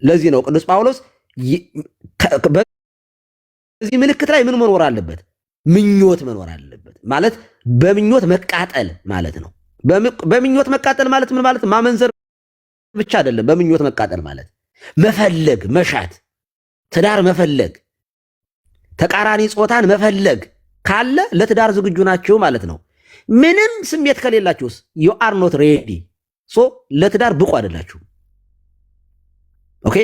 ለዚህ ነው ቅዱስ ጳውሎስ በዚህ ምልክት ላይ ምን መኖር አለበት? ምኞት መኖር አለበት። ማለት በምኞት መቃጠል ማለት ነው። በምኞት መቃጠል ማለት ምን ማለት? ማመንዘር ብቻ አይደለም። በምኞት መቃጠል ማለት መፈለግ፣ መሻት፣ ትዳር መፈለግ፣ ተቃራኒ ጾታን መፈለግ ካለ ለትዳር ዝግጁ ናችሁ ማለት ነው። ምንም ስሜት ከሌላችሁስ you are not ready ሶ ለትዳር ብቁ አይደላችሁ። ኦኬ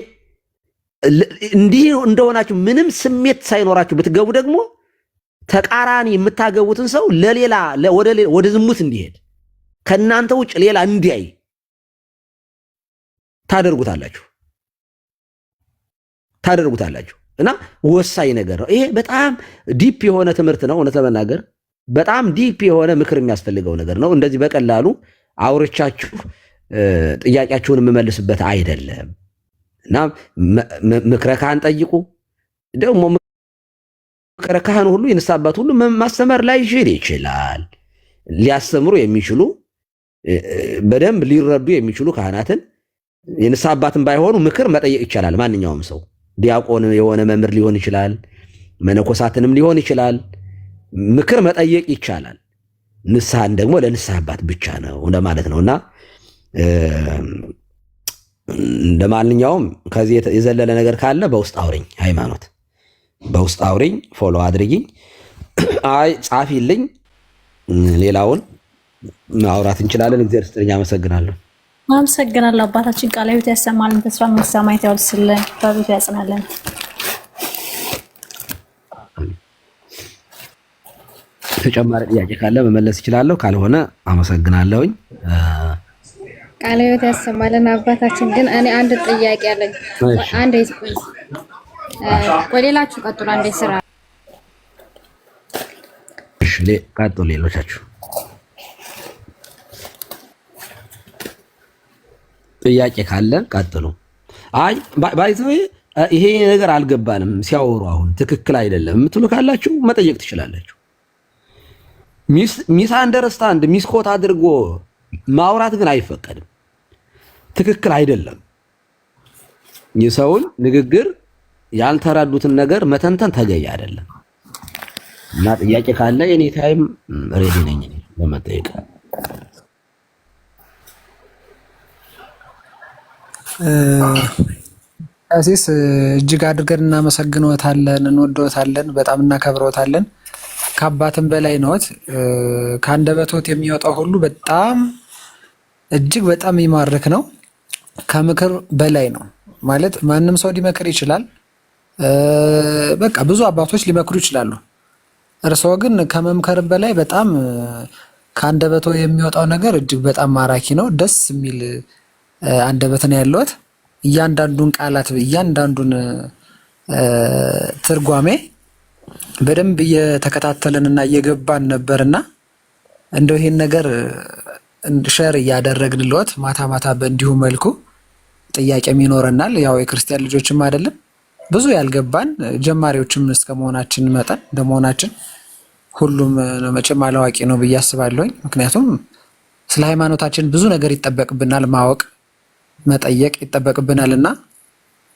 እንዲህ እንደሆናችሁ ምንም ስሜት ሳይኖራችሁ ብትገቡ ደግሞ ተቃራኒ የምታገቡትን ሰው ለሌላ ወደ ዝሙት እንዲሄድ ከናንተ ውጭ ሌላ እንዲያይ ታደርጉታላችሁ። እና ወሳኝ ነገር ነው ይሄ። በጣም ዲፕ የሆነ ትምህርት ነው። እውነት ለመናገር በጣም ዲፕ የሆነ ምክር የሚያስፈልገው ነገር ነው። እንደዚህ በቀላሉ አውርቻችሁ ጥያቄያችሁን የምመልስበት አይደለም። እና ምክረ ካህን ጠይቁ። ደግሞ ምክረ ካህን ሁሉ የንስሐ አባት ሁሉ ማስተማር ላይ ይችላል። ሊያስተምሩ የሚችሉ በደንብ ሊረዱ የሚችሉ ካህናትን የንስሐ አባትን ባይሆኑ ምክር መጠየቅ ይቻላል። ማንኛውም ሰው ዲያቆን የሆነ መምህር ሊሆን ይችላል፣ መነኮሳትንም ሊሆን ይችላል። ምክር መጠየቅ ይቻላል። ንስሐን ደግሞ ለንስሐ አባት ብቻ ነው እንደማለት ነውና እንደማንኛውም ከዚህ የዘለለ ነገር ካለ በውስጥ አውሪኝ። ሃይማኖት በውስጥ አውሪኝ፣ ፎሎ አድርጊኝ፣ አይ ጻፊልኝ። ሌላውን ማውራት እንችላለን። እግዚአብሔር ይስጥልኝ። አመሰግናለሁ። አመሰግናለሁ። አባታችን ቃለ ሕይወት ያሰማልን፣ ተስፋ መሰማት ያወርስልን፣ በቤቱ ያጽናልን። ተጨማሪ ጥያቄ ካለ መመለስ እችላለሁ፣ ካልሆነ አመሰግናለሁኝ። ቃለ ሕይወት ያሰማልን አባታችን። ግን እኔ አንድ ጥያቄ አለኝ። አንዴ ሌላችሁ ቀጥሉ። አንዴ ስራ እሺ፣ ቀጥሉ ሌሎቻችሁ። ጥያቄ ካለ ቀጥሉ። አይ ባይዘው ይሄ ነገር አልገባንም ሲያወሩ አሁን ትክክል አይደለም የምትሉ ካላችሁ መጠየቅ ትችላላችሁ። ሚስ አንደርስታንድ ሚስኮት አድርጎ ማውራት ግን አይፈቀድም። ትክክል አይደለም። የሰውን ንግግር ያልተረዱትን ነገር መተንተን ተገቢ አይደለም። እና ጥያቄ ካለ ኤኒ ታይም ሬዲ ነኝ ለመጠየቅ። ቀሲስ እጅግ አድርገን እናመሰግኖታለን፣ እንወደዎታለን፣ በጣም እናከብረዎታለን። ከአባትም በላይ ነዎት። ከአንደበቶት የሚወጣው ሁሉ በጣም እጅግ በጣም የሚማርክ ነው። ከምክር በላይ ነው ማለት ማንም ሰው ሊመክር ይችላል። በቃ ብዙ አባቶች ሊመክሩ ይችላሉ። እርስዎ ግን ከመምከር በላይ በጣም ከአንደበቶ የሚወጣው ነገር እጅግ በጣም ማራኪ ነው። ደስ የሚል አንደበት ነው ያለዎት። እያንዳንዱን ቃላት እያንዳንዱን ትርጓሜ በደንብ እየተከታተለንና እየገባን ነበርና እንደው ይሄን ነገር ሼር እያደረግንልዎት ማታ ማታ በእንዲሁ መልኩ ጥያቄም ይኖረናል። ያው የክርስቲያን ልጆችም አይደለም ብዙ ያልገባን ጀማሪዎችም እስከ መሆናችን መጠን እንደመሆናችን ሁሉም መቼም አላዋቂ ነው ብዬ አስባለሁኝ። ምክንያቱም ስለ ሃይማኖታችን ብዙ ነገር ይጠበቅብናል፣ ማወቅ መጠየቅ ይጠበቅብናልና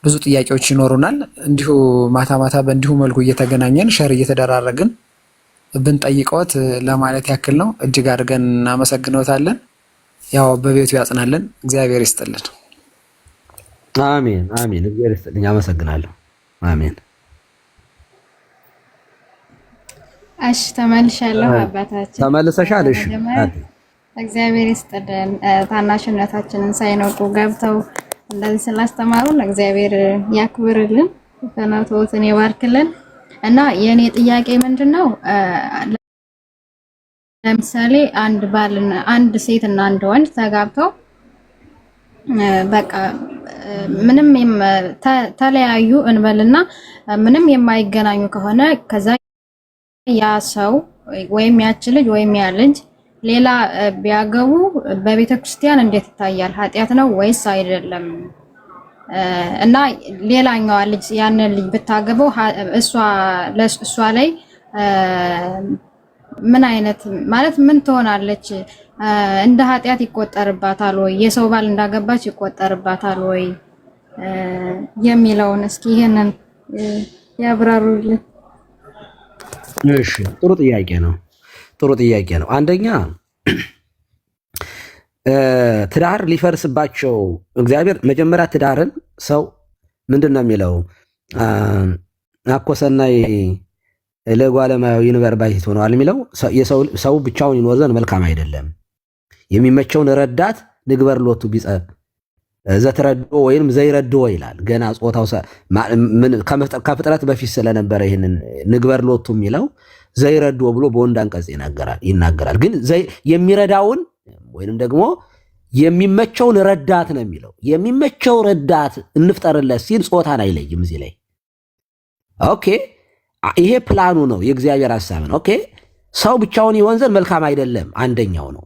ብዙ ጥያቄዎች ይኖሩናል። እንዲሁ ማታ ማታ በእንዲሁ መልኩ እየተገናኘን ሸር እየተደራረግን ብንጠይቀዎት ለማለት ያክል ነው። እጅግ አድርገን እናመሰግነዎታለን። ያው በቤቱ ያጽናልን። እግዚአብሔር ይስጥልን። አሜን አሜን። እግዚአብሔር ይስጥልኝ። አመሰግናለሁ። አሜን። እሺ ተመልሻለሁ። አባታችን ተመልሰሻል? እሺ እግዚአብሔር ይስጥልን። ታናሽነታችንን ሳይነቁ ገብተው እንደዚህ ስላስተማሩን እግዚአብሔር ያክብርልን፣ ፈናቶትን ይባርክልን። እና የኔ ጥያቄ ምንድነው ለምሳሌ አንድ ሴት እና አንድ ወንድ ተጋብተው በቃ ምንም ተለያዩ እንበልና ምንም የማይገናኙ ከሆነ ከዛ ያ ሰው ወይም ያች ልጅ ወይም ያ ልጅ ሌላ ቢያገቡ በቤተ ክርስቲያን እንዴት ይታያል? ኃጢያት ነው ወይስ አይደለም? እና ሌላኛዋ ልጅ ያንን ልጅ ብታገበው እሷ ላይ ምን አይነት ማለት ምን ትሆናለች? እንደ ኃጢያት ይቆጠርባታል ወይ? የሰው ባል እንዳገባች ይቆጠርባታል ወይ? የሚለውን እስኪ ይሄንን ያብራሩልን። እሺ ጥሩ ጥያቄ ነው። ጥሩ ጥያቄ ነው። አንደኛ ትዳር ሊፈርስባቸው እግዚአብሔር መጀመሪያ ትዳርን ሰው ምንድን ነው የሚለው? አኮሰናይ ለጓለማዊ ይንበር ባይት ሆነዋል የሚለው ሰው ብቻውን ይኖር ዘንድ መልካም አይደለም፣ የሚመቸውን ረዳት ንግበር ሎቱ ቢጸ ዘትረዶ ወይም ዘይረድዎ ይላል። ገና ጾታው ከፍጥረት በፊት ስለነበረ ይህንን ንግበር ሎቱ የሚለው ዘይረድዎ ብሎ በወንድ አንቀጽ ይናገራል። ግን የሚረዳውን ወይንም ደግሞ የሚመቸውን ረዳት ነው የሚለው። የሚመቸው ረዳት እንፍጠርለት ሲል ጾታን አይለይም እዚህ ላይ። ኦኬ ይሄ ፕላኑ ነው፣ የእግዚአብሔር ሐሳብ ነው። ኦኬ ሰው ብቻውን ይሆን ዘንድ መልካም አይደለም አንደኛው ነው።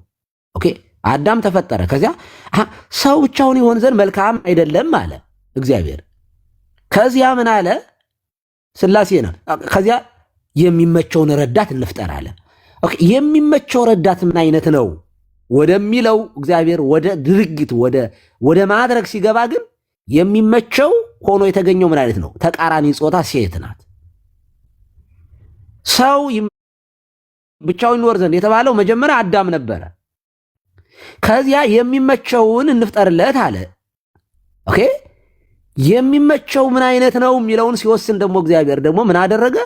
ኦኬ አዳም ተፈጠረ። ከዚያ ሰው ብቻውን ይሆን ዘንድ መልካም አይደለም አለ እግዚአብሔር። ከዚያ ምን አለ? ሥላሴ ነው። ከዚያ የሚመቸውን ረዳት እንፍጠር አለ። ኦኬ የሚመቸው ረዳት ምን አይነት ነው ወደሚለው እግዚአብሔር ወደ ድርጊት ወደ ማድረግ ሲገባ ግን የሚመቸው ሆኖ የተገኘው ምን አይነት ነው? ተቃራኒ ጾታ ሴት ናት። ሰው ብቻውን ይኖር ዘንድ የተባለው መጀመሪያ አዳም ነበረ። ከዚያ የሚመቸውን እንፍጠርለት አለ። ኦኬ የሚመቸው ምን አይነት ነው የሚለውን ሲወስን ደግሞ እግዚአብሔር ደግሞ ምን አደረገ?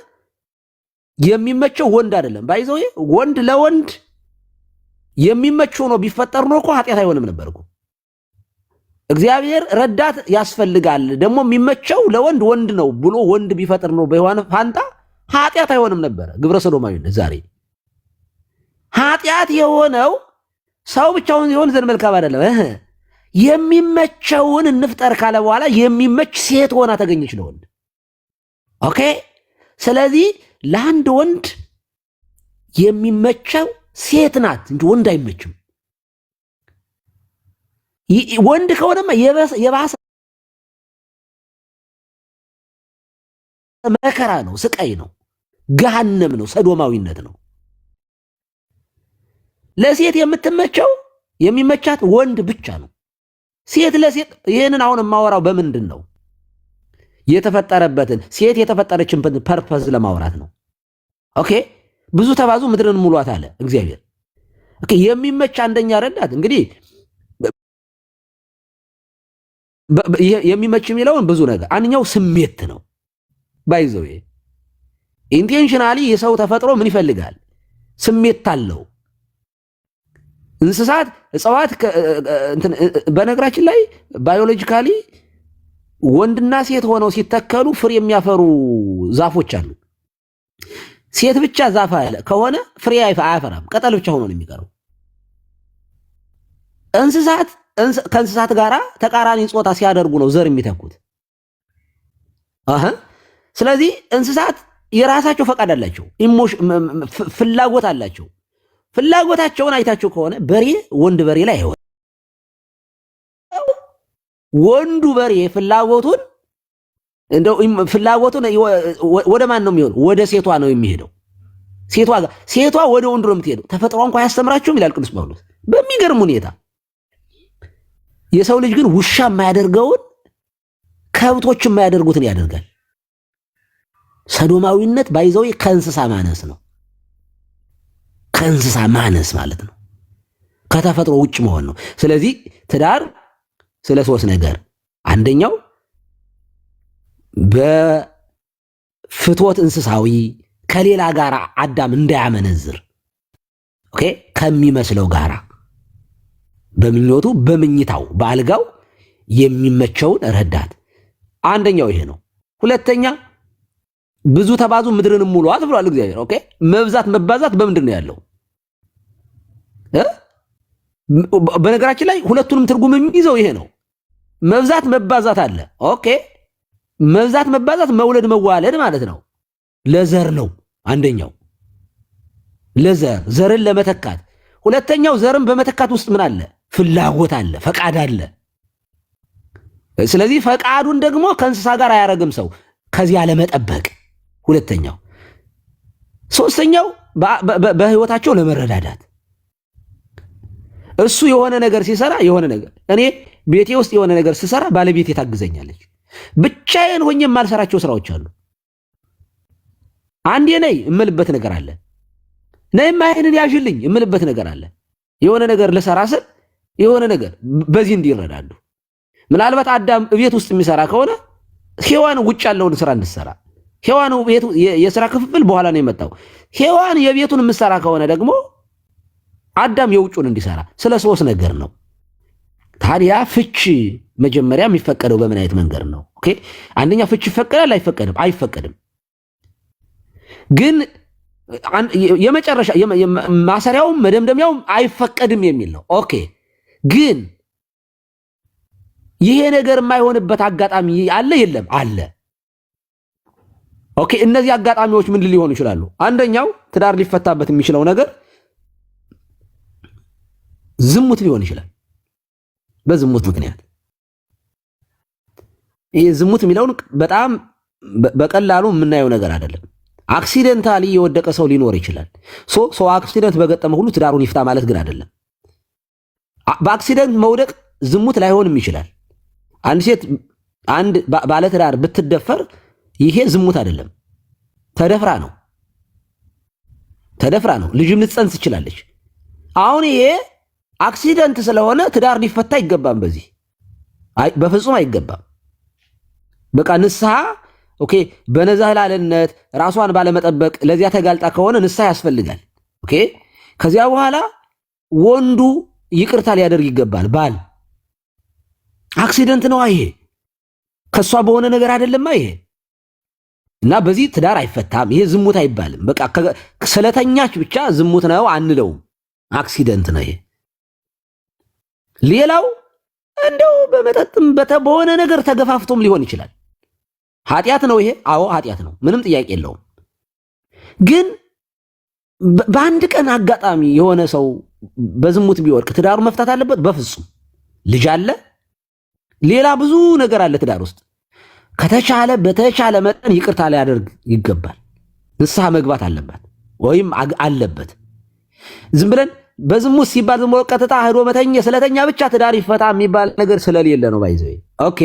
የሚመቸው ወንድ አይደለም። ባይዘው ወንድ ለወንድ የሚመቸው ነው ቢፈጠር ነው እኮ ኃጢአት አይሆንም ነበር እኮ። እግዚአብሔር ረዳት ያስፈልጋል ደግሞ የሚመቸው ለወንድ ወንድ ነው ብሎ ወንድ ቢፈጥር ነው በሔዋን ፋንታ ኃጢአት አይሆንም ነበረ። ግብረ ሰዶማዊነት ዛሬ ኃጢአት የሆነው ሰው ብቻውን ሲሆን ዘንድ መልካም አይደለም። የሚመቸውን እንፍጠር ካለ በኋላ የሚመች ሴት ሆና ተገኘች ለወንድ። ኦኬ ስለዚህ ለአንድ ወንድ የሚመቸው ሴት ናት እንጂ ወንድ አይመችም። ወንድ ከሆነማ የባሰ መከራ ነው፣ ስቃይ ነው፣ ገሃነም ነው፣ ሰዶማዊነት ነው። ለሴት የሚመቻት ወንድ ብቻ ነው። ሴት ለሴት ይህንን አሁን የማወራው በምንድን ነው? የተፈጠረበትን ሴት የተፈጠረችበትን ፐርፐዝ ለማውራት ነው። ኦኬ ብዙ ተባዙ ምድርን ሙሏት አለ እግዚአብሔር። ኦኬ የሚመች አንደኛ ረዳት እንግዲህ የሚመች የሚለውን ብዙ ነገር አንኛው ስሜት ነው። ባይዘው ኢንቴንሽናሊ የሰው ተፈጥሮ ምን ይፈልጋል? ስሜት አለው። እንስሳት፣ እጽዋት በነገራችን ላይ ባዮሎጂካሊ ወንድና ሴት ሆነው ሲተከሉ ፍሬ የሚያፈሩ ዛፎች አሉ። ሴት ብቻ ዛፍ አለ ከሆነ ፍሬ አያፈራም፣ ቅጠል ብቻ ሆኖ ነው የሚቀረው። እንስሳት ከእንስሳት ጋር ተቃራኒ ጾታ ሲያደርጉ ነው ዘር የሚተኩት። ስለዚህ እንስሳት የራሳቸው ፈቃድ አላቸው፣ ፍላጎት አላቸው። ፍላጎታቸውን አይታቸው ከሆነ በሬ ወንድ በሬ ላይ አይሆን። ወንዱ በሬ ፍላጎቱን ወደ ማን ነው የሚሆነው? ወደ ሴቷ ነው የሚሄደው። ሴቷ ወደ ወንዱ ነው የምትሄደው። ተፈጥሮ እንኳ አያስተምራቸውም ይላል ቅዱስ ጳውሎስ በሚገርም ሁኔታ። የሰው ልጅ ግን ውሻ የማያደርገውን ከብቶች የማያደርጉትን ያደርጋል። ሰዶማዊነት ባይዘው ከእንስሳ ማነስ ነው። ከእንስሳ ማነስ ማለት ነው፣ ከተፈጥሮ ውጭ መሆን ነው። ስለዚህ ትዳር ስለ ሶስት ነገር፣ አንደኛው በፍትወት እንስሳዊ ከሌላ ጋር አዳም እንዳያመነዝር፣ ኦኬ ከሚመስለው ጋራ በምኞቱ በምኝታው በአልጋው የሚመቸውን ረዳት፣ አንደኛው ይሄ ነው። ሁለተኛ ብዙ ተባዙ ምድርን ሙሏት ብሏል እግዚአብሔር። ኦኬ መብዛት መባዛት በምንድን ነው ያለው? በነገራችን ላይ ሁለቱንም ትርጉም የሚይዘው ይሄ ነው። መብዛት መባዛት አለ። ኦኬ መብዛት መባዛት መውለድ መዋለድ ማለት ነው። ለዘር ነው አንደኛው፣ ዘርን ለመተካት። ሁለተኛው ዘርን በመተካት ውስጥ ምን አለ? ፍላጎት አለ፣ ፈቃድ አለ። ስለዚህ ፈቃዱን ደግሞ ከእንስሳ ጋር አያረግም ሰው ከዚያ ለመጠበቅ። ሁለተኛው። ሶስተኛው በህይወታቸው ለመረዳዳት። እሱ የሆነ ነገር ሲሰራ የሆነ ነገር እኔ ቤቴ ውስጥ የሆነ ነገር ስሰራ ባለቤቴ ታግዘኛለች። ብቻዬን ሆኜ የማልሰራቸው ስራዎች አሉ። አንዴ ነይ እምልበት ነገር አለ። ነይማ ይሄንን ያዥልኝ እምልበት ነገር አለ። የሆነ ነገር ልሰራ ስል የሆነ ነገር በዚህ እንዲረዳዱ ምናልባት አዳም ቤት ውስጥ የሚሰራ ከሆነ ሔዋን ውጭ ያለውን ስራ እንድትሰራ ሔዋን ቤቱ የሥራ ክፍፍል በኋላ ነው የመጣው። ሔዋን የቤቱን የምትሰራ ከሆነ ደግሞ አዳም የውጩን እንዲሰራ ስለ ሶስት ነገር ነው። ታዲያ ፍቺ መጀመሪያ የሚፈቀደው በምን አይነት መንገድ ነው? ኦኬ አንደኛ ፍቺ ይፈቀዳል አይፈቀድም? አይፈቀድም። ግን የመጨረሻ ማሰሪያውም መደምደሚያውም አይፈቀድም የሚል ነው። ኦኬ ግን ይሄ ነገር የማይሆንበት አጋጣሚ አለ የለም? አለ። ኦኬ እነዚህ አጋጣሚዎች ምን ሊሆኑ ይችላሉ? አንደኛው ትዳር ሊፈታበት የሚችለው ነገር ዝሙት ሊሆን ይችላል። በዝሙት ምክንያት ይሄ ዝሙት የሚለውን በጣም በቀላሉ የምናየው ነገር አይደለም። አክሲደንታሊ የወደቀ ሰው ሊኖር ይችላል። ሰው አክሲደንት በገጠመ ሁሉ ትዳሩን ይፍታ ማለት ግን አይደለም። በአክሲደንት መውደቅ ዝሙት ላይሆንም ይችላል። አንድ ሴት አንድ ባለትዳር ብትደፈር ይሄ ዝሙት አይደለም፣ ተደፍራ ነው። ልጅም ልትጸንስ ትችላለች። አሁን ይሄ አክሲደንት ስለሆነ ትዳር ሊፈታ አይገባም። በዚህ በፍጹም አይገባም። በቃ ንስሐ ኦኬ በነዛህላልነት ራሷን ባለመጠበቅ ለዚያ ተጋልጣ ከሆነ ንስሐ ያስፈልጋል። ኦኬ ከዚያ በኋላ ወንዱ ይቅርታ ሊያደርግ ይገባል። ባል አክሲደንት ነው ይሄ ከሷ በሆነ ነገር አይደለም ይሄ እና በዚህ ትዳር አይፈታም። ይሄ ዝሙት አይባልም። በቃ ስለተኛች ብቻ ዝሙት ነው አንለውም፣ አክሲደንት ነው ይሄ። ሌላው እንደው በመጠጥም በሆነ ነገር ተገፋፍቶም ሊሆን ይችላል። ኃጢአት ነው ይሄ። አዎ ኃጢአት ነው፣ ምንም ጥያቄ የለውም። ግን በአንድ ቀን አጋጣሚ የሆነ ሰው በዝሙት ቢወድቅ ትዳሩ መፍታት አለበት? በፍጹም። ልጅ አለ፣ ሌላ ብዙ ነገር አለ ትዳር ውስጥ። ከተቻለ በተቻለ መጠን ይቅርታ ሊያደርግ ይገባል። ንስሐ መግባት አለባት ወይም አለበት። ዝም ብለን በዝሙት ሲባል ዝም ብሎ ቀጥታ ሄዶ መተኛ ስለተኛ ብቻ ትዳር ይፈታ የሚባል ነገር ስለሌለ ነው ባይዘይ። ኦኬ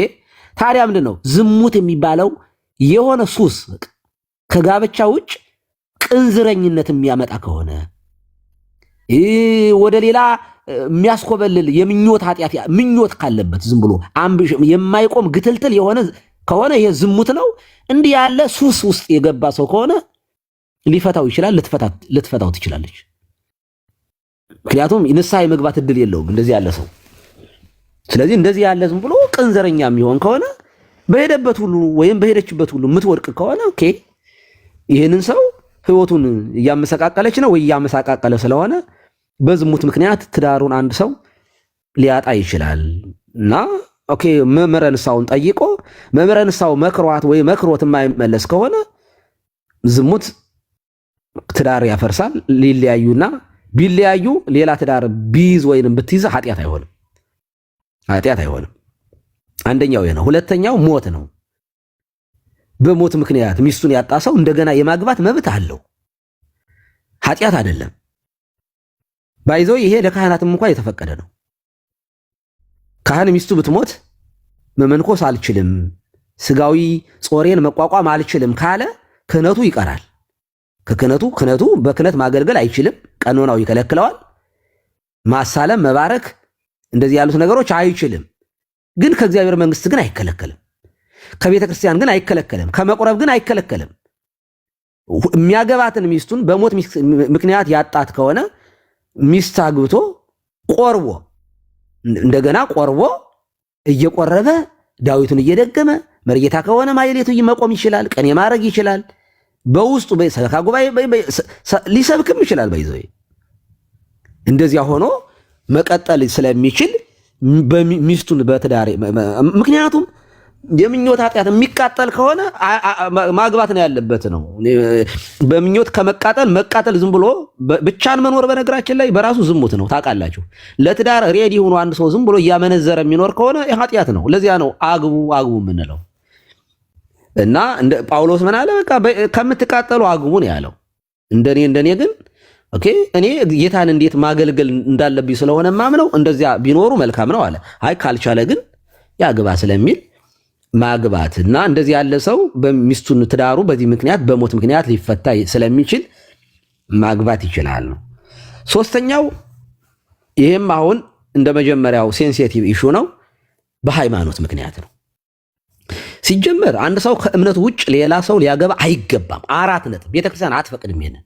ታዲያ ምንድን ነው ዝሙት የሚባለው? የሆነ ሱስ ከጋብቻ ውጭ ቅንዝረኝነት የሚያመጣ ከሆነ ወደ ሌላ የሚያስኮበልል የምኞት ኃጢአት ምኞት ካለበት ዝም ብሎ የማይቆም ግትልትል የሆነ ከሆነ ይሄ ዝሙት ነው። እንዲህ ያለ ሱስ ውስጥ የገባ ሰው ከሆነ ሊፈታው ይችላል፣ ልትፈታው ትችላለች። ምክንያቱም ንስሐ የመግባት እድል የለውም እንደዚህ ያለ ሰው። ስለዚህ እንደዚህ ያለ ዝም ብሎ ቅንዘረኛ የሚሆን ከሆነ በሄደበት ሁሉ ወይም በሄደችበት ሁሉ የምትወድቅ ከሆነ ኦኬ ይህንን ሰው ህይወቱን እያመሰቃቀለች ነው ወይ እያመሰቃቀለ ስለሆነ በዝሙት ምክንያት ትዳሩን አንድ ሰው ሊያጣ ይችላል እና ኦኬ መምህረ ንስሐውን ጠይቆ መምህረ ንስሐው መክሯት ወይ መክሮት የማይመለስ ከሆነ ዝሙት ትዳር ያፈርሳል። ሊለያዩና ቢለያዩ ሌላ ትዳር ቢይዝ ወይንም ብትይዝ ኃጢአት አይሆንም። አንደኛው ይሄ ነው። ሁለተኛው ሞት ነው። በሞት ምክንያት ሚስቱን ያጣ ሰው እንደገና የማግባት መብት አለው። ኃጢአት አይደለም። ባይዘው ይሄ ለካህናትም እንኳን የተፈቀደ ነው። ካህን ሚስቱ ብትሞት መመንኮስ አልችልም፣ ስጋዊ ጾሬን መቋቋም አልችልም ካለ ክህነቱ ይቀራል። ክህነቱ በክህነት ማገልገል አይችልም፣ ቀኖናው ይከለክለዋል። ማሳለም፣ መባረክ እንደዚህ ያሉት ነገሮች አይችልም። ግን ከእግዚአብሔር መንግስት ግን አይከለከልም። ከቤተ ክርስቲያን ግን አይከለከልም። ከመቁረብ ግን አይከለከልም። የሚያገባትን ሚስቱን በሞት ምክንያት ያጣት ከሆነ ሚስት አግብቶ ቆርቦ እንደገና ቆርቦ እየቆረበ ዳዊቱን እየደገመ መርጌታ ከሆነ ማይሌቱ መቆም ይችላል። ቀኔ ማድረግ ይችላል። በውስጡ በሰበካ ጉባኤ ሊሰብክም ይችላል። ባይዘው እንደዚያ ሆኖ መቀጠል ስለሚችል ሚስቱን በትዳር ምክንያቱም የምኞት ኃጢአት የሚቃጠል ከሆነ ማግባት ነው ያለበት ነው። በምኞት መቃጠል ዝም ብሎ ብቻን መኖር በነገራችን ላይ በራሱ ዝሙት ነው ታውቃላችሁ። ለትዳር ሬዲ ሆኖ አንድ ሰው ዝም ብሎ እያመነዘረ የሚኖር ከሆነ ኃጢአት ነው። ለዚያ ነው አግቡ የምንለው። እና እንደ ጳውሎስ ምን አለ? በቃ ከምትቃጠሉ አግቡ ነው ያለው። እንደኔ ግን ኦኬ እኔ ጌታን እንዴት ማገልገል እንዳለብኝ ስለሆነ ማምነው እንደዚያ ቢኖሩ መልካም ነው አለ። አይ ካልቻለ ግን ያግባ ስለሚል ማግባት እና እንደዚህ ያለ ሰው በሚስቱን ትዳሩ በዚህ ምክንያት በሞት ምክንያት ሊፈታ ስለሚችል ማግባት ይችላል ነው። ሶስተኛው ይሄም አሁን እንደ መጀመሪያው ሴንሲቲቭ ኢሹ ነው፣ በሃይማኖት ምክንያት ነው። ሲጀመር አንድ ሰው ከእምነት ውጭ ሌላ ሰው ሊያገባ አይገባም። 4 ነጥብ። ቤተክርስቲያን አትፈቅድም ይሄንን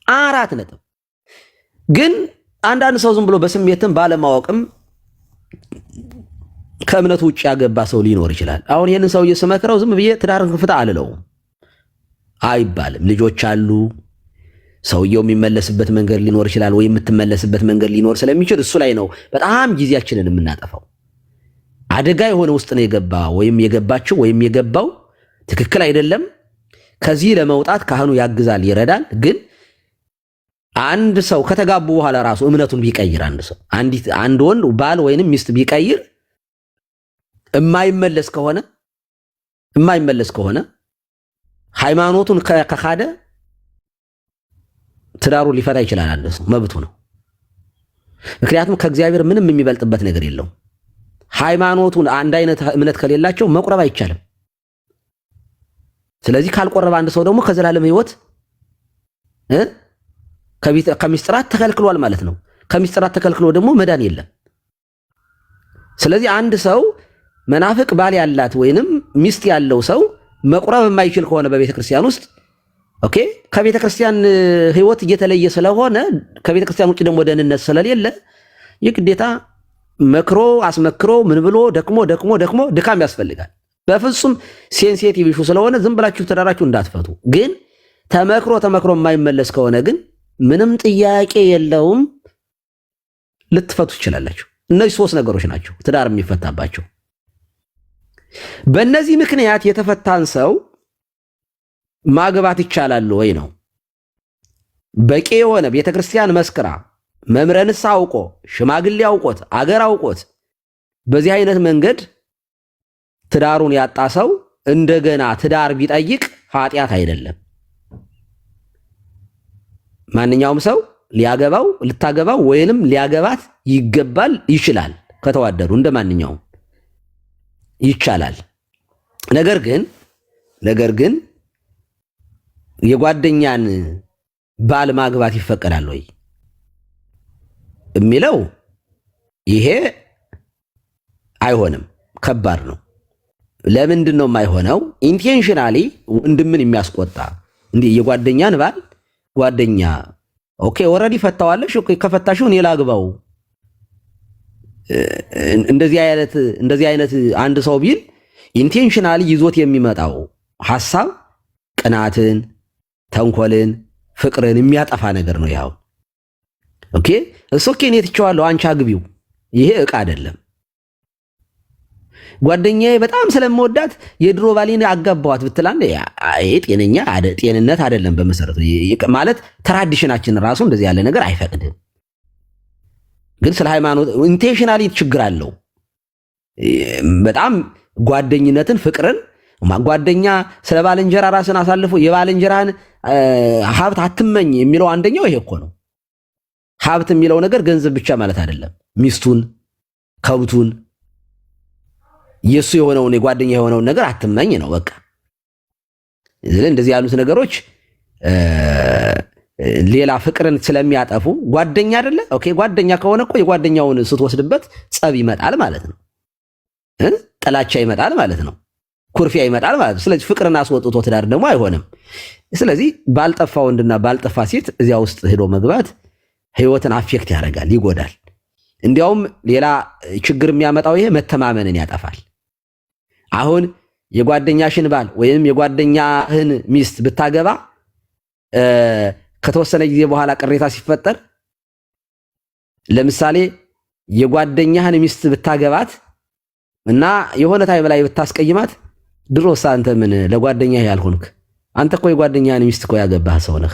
4 ነጥብ። ግን አንዳንድ ሰው ዝም ብሎ በስሜትም ባለማወቅም ከእምነት ውጭ ያገባ ሰው ሊኖር ይችላል። አሁን ይሄንን ሰውዬ ስመክረው ዝም ብዬ ትዳርን ፍታ አልለውም አይባልም። ልጆች አሉ። ሰውየው የሚመለስበት መንገድ ሊኖር ይችላል፣ ወይ የምትመለስበት መንገድ ሊኖር ስለሚችል እሱ ላይ ነው በጣም ጊዜያችንን የምናጠፋው። አደጋ የሆነ ውስጥ ነው የገባ ወይም የገባችው ወይም የገባው ትክክል አይደለም። ከዚህ ለመውጣት ካህኑ ያግዛል፣ ይረዳል። ግን አንድ ሰው ከተጋቡ በኋላ ራሱ እምነቱን ቢቀይር አንድ ወንድ ባል ወይንም ሚስት ቢቀይር የማይመለስ ከሆነ ሃይማኖቱን ከካደ ትዳሩን ሊፈታ ይችላል። አንድ ሰው መብቱ ነው። ምክንያቱም ከእግዚአብሔር ምንም የሚበልጥበት ነገር የለውም። ሃይማኖቱን አንድ አይነት እምነት ከሌላቸው መቁረብ አይቻልም። ስለዚህ ካልቆረበ አንድ ሰው ደግሞ ከዘላለም ሕይወት ከሚስጥራት ተከልክሏል ማለት ነው። ከሚስጥራት ተከልክሎ ደግሞ መዳን የለም። ስለዚህ አንድ ሰው መናፍቅ ባል ያላት ወይንም ሚስት ያለው ሰው መቁረብ የማይችል ከሆነ በቤተ ክርስቲያን ውስጥ ኦኬ፣ ከቤተ ክርስቲያን ሕይወት እየተለየ ስለሆነ ከቤተ ክርስቲያን ውጭ ደግሞ ደህንነት ስለሌለ የግዴታ መክሮ አስመክሮ ምን ብሎ ደክሞ ድካም ያስፈልጋል። በፍጹም ሴንሲቲቭ ኢሹ ስለሆነ ዝም ብላችሁ ትዳራችሁ እንዳትፈቱ። ግን ተመክሮ የማይመለስ ከሆነ ግን ምንም ጥያቄ የለውም ልትፈቱ ትችላላችሁ። እነዚህ 3 ነገሮች ናቸው ትዳር የሚፈታባቸው። በእነዚህ ምክንያት የተፈታን ሰው ማግባት ይቻላል ወይ ነው። በቂ የሆነ ቤተክርስቲያን መስክራ መምረ ንስሐ አውቆ ሽማግሌ አውቆት አገር አውቆት በዚህ አይነት መንገድ ትዳሩን ያጣ ሰው እንደገና ትዳር ቢጠይቅ ኃጢአት አይደለም። ማንኛውም ሰው ሊያገባው ልታገባው ወይንም ሊያገባት ይገባል፣ ይችላል። ከተዋደዱ እንደ ማንኛውም ይቻላል። ነገር ግን የጓደኛን ባል ማግባት ይፈቀዳል ወይ የሚለው ይሄ አይሆንም፣ ከባድ ነው። ለምንድን ነው የማይሆነው? ኢንቴንሽናሊ ወንድምን የሚያስቆጣ እንዴ የጓደኛን ባል ጓደኛ ኦኬ ኦሬዲ ፈታዋለሽ፣ ኦኬ ከፈታሽው እኔ ላግባው እንደዚህ አይነት አንድ ሰው ቢል ኢንቴንሽናሊ ይዞት የሚመጣው ሐሳብ ቅናትን፣ ተንኮልን፣ ፍቅርን የሚያጠፋ ነገር ነው። ያው ኦኬ እሱ ኦኬ እኔ ትቼዋለሁ አንቺ አግቢው፣ ይሄ ዕቃ አይደለም። ጓደኛዬ በጣም ስለምወዳት የድሮ ባሌን አጋባዋት ብትላንደ ጤንነት አይደለም። በመሰረቱ ማለት ትራዲሽናችን ራሱ እንደዚህ ያለ ነገር አይፈቅድም። ግን ስለ ሃይማኖት ኢንቴንሽናሊ ችግር አለው በጣም ጓደኝነትን፣ ፍቅርን ጓደኛ ስለ ባልንጀራ ራስን አሳልፎ የባልንጀራን ሀብት አትመኝ የሚለው አንደኛው ይሄ እኮ ነው። ሀብት የሚለው ነገር ገንዘብ ብቻ ማለት አይደለም። ሚስቱን፣ ከብቱን፣ የሱ የሆነውን የጓደኛ የሆነውን ነገር አትመኝ ነው በቃ። እንደዚህ ያሉት ነገሮች ሌላ ፍቅርን ስለሚያጠፉ ጓደኛ አይደለ? ኦኬ ጓደኛ ከሆነ እኮ የጓደኛውን ስትወስድበት ጸብ ይመጣል ማለት ነው። ጥላቻ ይመጣል ማለት ነው። ኩርፊያ ይመጣል ማለት ነው። ስለዚህ ፍቅርን አስወጥቶ ትዳር ደግሞ አይሆንም። ስለዚህ ባልጠፋ ወንድና ባልጠፋ ሴት እዚያ ውስጥ ሄዶ መግባት ህይወትን አፌክት ያደርጋል፣ ይጎዳል። እንዲያውም ሌላ ችግር የሚያመጣው ይሄ መተማመንን ያጠፋል። አሁን የጓደኛሽን ባል ወይም የጓደኛህን ሚስት ብታገባ ከተወሰነ ጊዜ በኋላ ቅሬታ ሲፈጠር፣ ለምሳሌ የጓደኛህን ሚስት ብታገባት እና የሆነ ታይም ላይ ብታስቀይማት፣ ድሮስ አንተ ምን ለጓደኛህ ያልሆንክ አንተ እኮ የጓደኛህን ሚስት እኮ ያገባህ ሰው ነህ።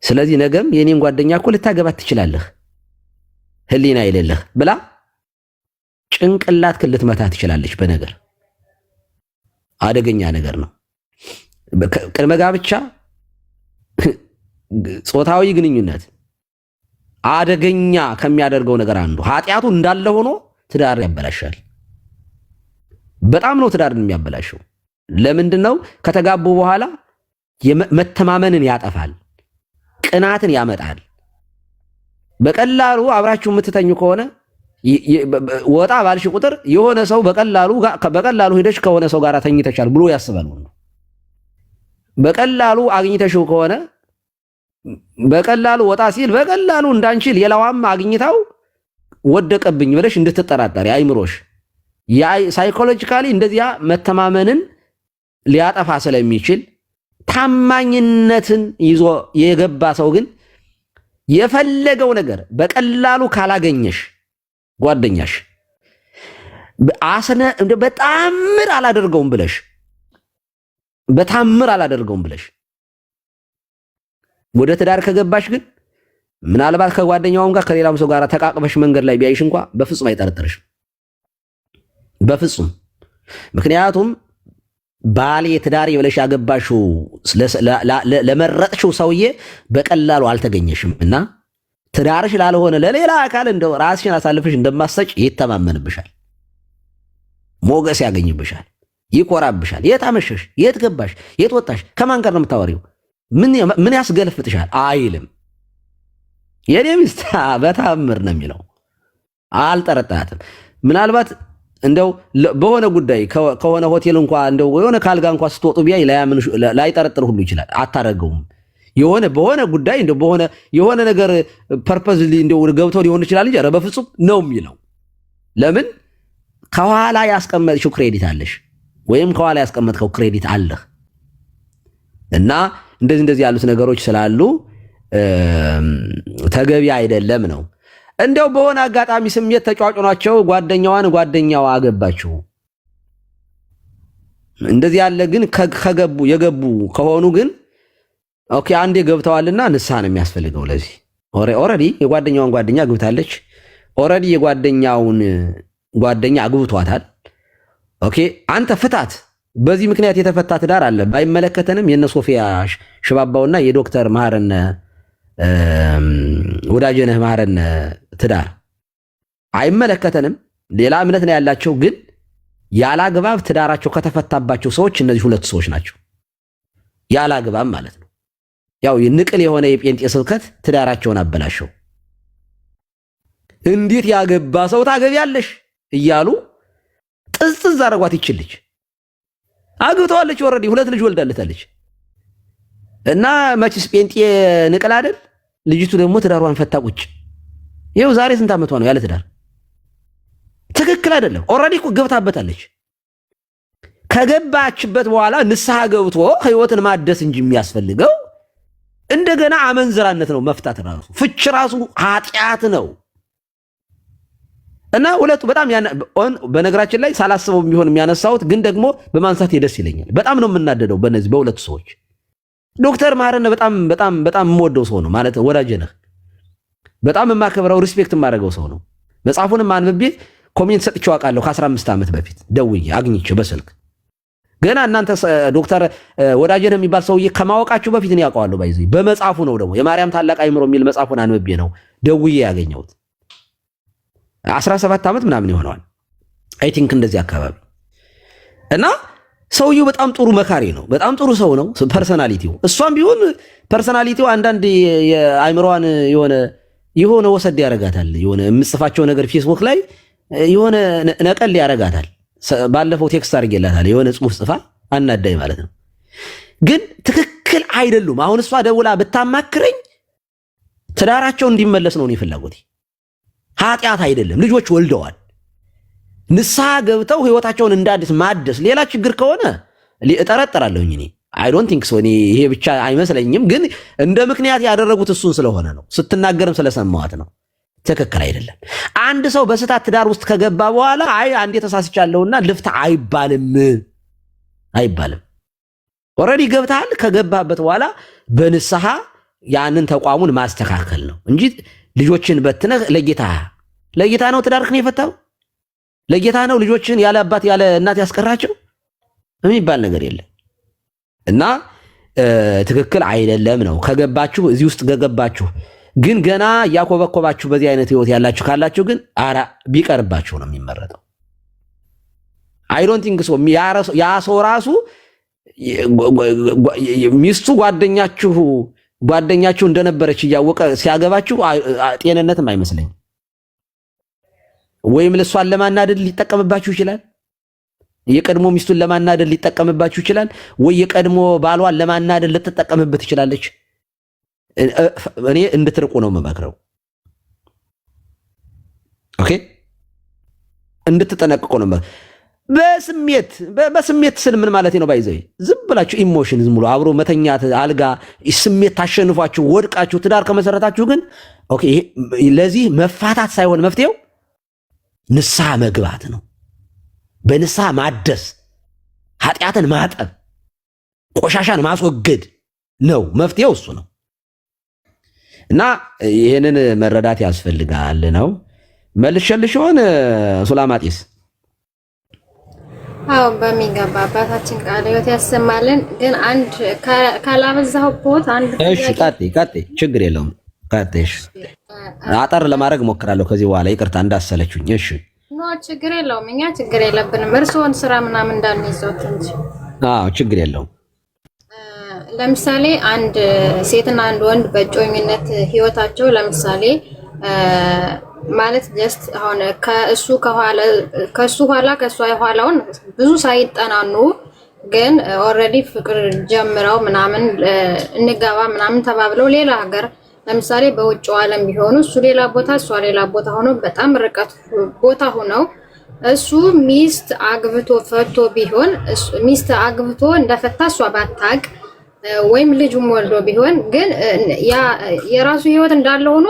ስለዚህ ነገም የኔን ጓደኛ እኮ ልታገባት ትችላለህ ህሊና የሌለህ ብላ ጭንቅላት ክልት መታ ትችላለች። በነገር አደገኛ ነገር ነው። ቅድመ ጋብቻ ጾታዊ ግንኙነት አደገኛ ከሚያደርገው ነገር አንዱ ኃጢአቱ እንዳለ ሆኖ ትዳር ያበላሻል። በጣም ነው ትዳርን የሚያበላሸው። ለምንድነው? ከተጋቡ በኋላ መተማመንን ያጠፋል፣ ቅናትን ያመጣል። በቀላሉ አብራችሁ የምትተኙ ከሆነ ወጣ ባልሽ ቁጥር የሆነ ሰው በቀላሉ ሄደሽ ከሆነ ሰው ጋር ተኝተሻል ብሎ ያስባል። በቀላሉ አግኝተሽው ከሆነ በቀላሉ ወጣ ሲል በቀላሉ እንዳንቺ ሌላዋም አግኝታው ወደቀብኝ ብለሽ እንድትጠራጠሪ አይምሮሽ ሳይኮሎጂካሊ እንደዚያ መተማመንን ሊያጠፋ ስለሚችል ታማኝነትን ይዞ የገባ ሰው ግን የፈለገው ነገር በቀላሉ ካላገኘሽ ጓደኛሽ በታምር አላደርገውም ብለሽ ወደ ትዳር ከገባሽ ግን ምናልባት ከጓደኛውም ጋር ከሌላም ሰው ጋር ተቃቅበሽ መንገድ ላይ ቢያይሽ እንኳን በፍጹም አይጠረጥርሽም። በፍጹም። ምክንያቱም ባል የትዳር ይብለሽ ያገባሽው ለመረጥሽው ሰውዬ በቀላሉ አልተገኘሽም እና ትዳርሽ ላልሆነ ለሌላ አካል እንደው ራስሽን አሳልፈሽ እንደማሰጭ ይተማመንብሻል፣ ሞገስ ያገኝብሻል፣ ይኮራብሻል። የት አመሸሽ? የት ገባሽ? የት ወጣሽ? ከማን ጋር ነው የምታወሪው? ምን ያስገለፍጥሻል አይልም። የኔ ሚስት በታምር ነው የሚለው። አልጠረጣትም። ምናልባት እንደው በሆነ ጉዳይ ከሆነ ሆቴል እንኳን እንደው የሆነ ካልጋ እንኳን ስትወጡ ቢያይ ላይጠረጥር ሁሉ ይችላል። አታረገውም። በሆነ ጉዳይ እንደው የሆነ ነገር ፐርፐዝሊ እንደው ገብተው ሊሆን ይችላል እንጂ ኧረ በፍጹም ነው የሚለው። ለምን? ከኋላ ያስቀመጥሽው ክሬዲት አለሽ ወይም ከኋላ ያስቀመጥከው ክሬዲት አለህ እና እንደዚህ ያሉት ነገሮች ስላሉ ተገቢ አይደለም ነው። እንደው በሆነ አጋጣሚ ስሜት ተጫዋጭኗቸው ጓደኛዋ አገባችው። እንደዚህ ያለ ግን የገቡ ከሆኑ ግን ኦኬ አንዴ ገብተዋልና ንስሐ ነው የሚያስፈልገው። ለዚህ ኦሬዲ የጓደኛዋን ጓደኛ አግብታለች። ኦሬዲ የጓደኛውን ጓደኛ አግብቷታል። ኦኬ አንተ ፍታት። በዚህ ምክንያት የተፈታ ትዳር አለ። ባይመለከተንም የነ ሶፊያ ሽባባውና የዶክተር መሐረነ ወዳጀነህ መሐረነ ትዳር አይመለከተንም። ሌላ እምነት ነው ያላቸው። ግን ያላግባብ ትዳራቸው ከተፈታባቸው ሰዎች እነዚህ ሁለት ሰዎች ናቸው። ያላግባብ ማለት ነው። ያው ንቅል የሆነ የጴንጤ ስብከት ትዳራቸውን አበላሸው። እንዴት ያገባ ሰው ታገቢያለሽ እያሉ ጥዝጥዝ አረጓት። ይችልች አግብተዋለች። ኦልሬዲ 2 ልጅ ወልዳለታለች። እና መችስ ጴንጤ ንቅል አይደል? ልጅቱ ደግሞ ትዳሯን ፈታ ቁጭ። ይኸው ዛሬ ስንት ዓመቷ ነው ያለ ትዳር? ትክክል አይደለም። ኦልሬዲ እኮ ገብታበታለች። ከገባችበት በኋላ ንስሐ ገብቶ ህይወትን ማደስ እንጂ የሚያስፈልገው እንደገና አመንዝራነት ነው። መፍታት ራሱ ፍች ራሱ ኃጢአት ነው። እና ሁለቱ በጣም በነገራችን ላይ ሳላስበው የሚሆን የሚያነሳውት ግን ደግሞ በማንሳት ደስ ይለኛል። በጣም ነው የምናደደው በእነዚህ በሁለቱ ሰዎች። ዶክተር መሐረነ በጣም የምወደው ሰው ነው ማለት ወዳጄ ነህ። በጣም የማከብረው ሪስፔክት የማደርገው ሰው ነው። መጽሐፉንም አንብቤ ኮሜንት ሰጥቼው አውቃለሁ ከ15 ዓመት በፊት ደውዬ አግኝቼው በስልክ ገና እናንተ ዶክተር ወዳጄ ነህ የሚባል ሰውዬ ከማወቃችሁ በፊት ነው ያውቀዋለሁ። ባይዘይ በመጽሐፉ ነው ደግሞ የማርያም ታላቅ አይምሮ የሚል መጽሐፉን አንብቤ ነው ደውዬ ያገኘሁት። 17 ዓመት ምናምን ይሆነዋል አይ ቲንክ እንደዚህ አካባቢ። እና ሰውየው በጣም ጥሩ መካሪ ነው። በጣም ጥሩ ሰው ነው ፐርሰናሊቲው። እሷም ቢሆን ፐርሰናሊቲው አንዳንድ የአይምሮዋን የሆነ ወሰድ ያረጋታል። የሆነ የምጽፋቸው ነገር ፌስቡክ ላይ የሆነ ነቀል ያረጋታል። ባለፈው ቴክስት አድርጌላታል። የሆነ ጽሁፍ ጽፋ አናዳይ ማለት ነው። ግን ትክክል አይደሉም። አሁን እሷ ደውላ ብታማክረኝ ትዳራቸው እንዲመለስ ነው ፍላጎቴ። ኃጢአት አይደለም። ልጆች ወልደዋል። ንስሐ ገብተው ህይወታቸውን እንዳዲስ ማደስ ሌላ ችግር ከሆነ እጠረጥራለሁኝ እኔ አይ ዶንት ቲንክ ሶ። ይሄ ብቻ አይመስለኝም። ግን እንደ ምክንያት ያደረጉት እሱን ስለሆነ ነው። ስትናገርም ስለሰማዋት ነው። ትክክል አይደለም። አንድ ሰው በስህተት ትዳር ውስጥ ከገባ በኋላ አይ አንዴ ተሳስቻለሁና ልፍታ አይባልም። ኦልሬዲ ገብተሃል። ከገባበት በኋላ በንስሐ ያንን ተቋሙን ማስተካከል ነው እንጂ ልጆችን በትነህ ለጌታ ነው ትዳርክን የፈታው? ለጌታ ነው ልጆችን ያለ አባት ያለ እናት ያስቀራቸው የሚባል ነገር የለም። እና ትክክል አይደለም ነው። ከገባችሁ እዚህ ውስጥ ገገባችሁ ግን ገና ያኮበኮባችሁ በዚህ አይነት ህይወት ያላችሁ ካላችሁ ግን አራ ቢቀርባችሁ ነው የሚመረጠው። አይ ዶንት ቲንክ ሶ ያ ሰው ራሱ ሚስቱ ጓደኛችሁ እንደነበረች እያወቀ ሲያገባችሁ ጤንነትም አይመስለኝም። ወይም ለሷን ለማናደድ ሊጠቀምባችሁ ይችላል። የቀድሞ ሚስቱን ለማናደድ ሊጠቀምባችሁ ይችላል። ወይ የቀድሞ ባሏን ለማናደድ ልትጠቀምበት ትችላለች። እኔ እንድትርቁ ነው የምመክረው። ኦኬ እንድትጠነቅቁ ነው። በስሜት ስል ምን ማለት ነው? ባይዘይ ዝም ብላችሁ ኢሞሽን ዝም ብሎ አብሮ መተኛት አልጋ ስሜት ታሸንፏችሁ ወድቃችሁ ትዳር ከመሰረታችሁ ግን ኦኬ ለዚህ መፋታት ሳይሆን መፍትሄው ንስሐ መግባት ነው። በንስሐ ማደስ፣ ኃጢአትን ማጠብ፣ ቆሻሻን ማስወገድ ነው መፍትሄው። እሱ ነው እና ይሄንን መረዳት ያስፈልጋል ነው። መልሸልሽ ሆነ ሱላማጢስ? አዎ በሚገባ አባታችን ቃለ ሕይወት ያሰማልን። ግን አንድ ካላበዛው ፖት አንድ እሺ፣ ቀጥይ፣ ችግር የለውም ቀጥይ። አጠር ለማድረግ ሞክራለሁ ከዚህ በኋላ ይቅርታ እንዳሰለችኝ። እሺ ኖ ችግር የለውም፣ እኛ ችግር የለብንም። እርስዎን ስራ ምናምን እንዳንይዘውት እንጂ። አዎ ችግር የለውም። ለምሳሌ አንድ ሴትና አንድ ወንድ በእጮኝነት ህይወታቸው ለምሳሌ ማለት ጀስት አሁን ከሱ ኋላ ከሷ የኋላውን ብዙ ሳይጠናኑ ግን ኦልሬዲ ፍቅር ጀምረው ምናምን እንጋባ ምናምን ተባብለው ሌላ ሀገር ለምሳሌ በውጭው ዓለም ቢሆኑ እሱ ሌላ ቦታ እሷ ሌላ ቦታ ሆኖ በጣም ርቀት ቦታ ሆነው እሱ ሚስት አግብቶ ፈቶ ቢሆን ሚስት አግብቶ እንደፈታ እሷ ባታቅ ወይም ልጅም ወልዶ ቢሆን ግን ያ የራሱ ህይወት እንዳለ ሆኖ